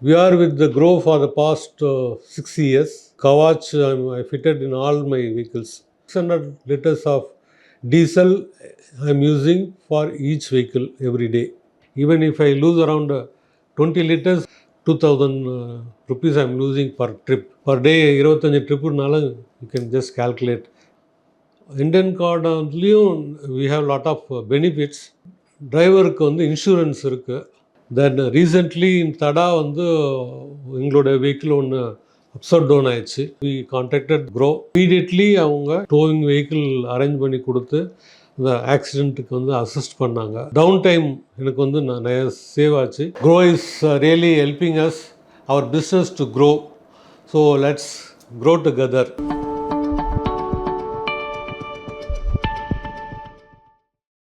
We are with the Grow for the past 6 years. Kavach I fitted in all my vehicles. 600 liters of diesel I am using for each vehicle every day. Even if I lose around 20 liters, 2000 rupees I am losing per trip. Per day 25 tripனால you can just calculate. Indian card we have lot of benefits. டிரைவருக்கு வந்து insurance இருக்குது. தென் recently தடா வந்து எங்களோட vehicle ஒன்று upside down ஆயிடுச்சு. We contacted Grow. Immediately அவங்க towing vehicle arrange பண்ணி கொடுத்து இந்த ஆக்சிடெண்ட்டுக்கு வந்து அசிஸ்ட் பண்ணாங்க. டவுன் டைம் எனக்கு வந்து நிறைய சேவ் ஆச்சு. Grow is really helping us our business to grow. So let's grow together.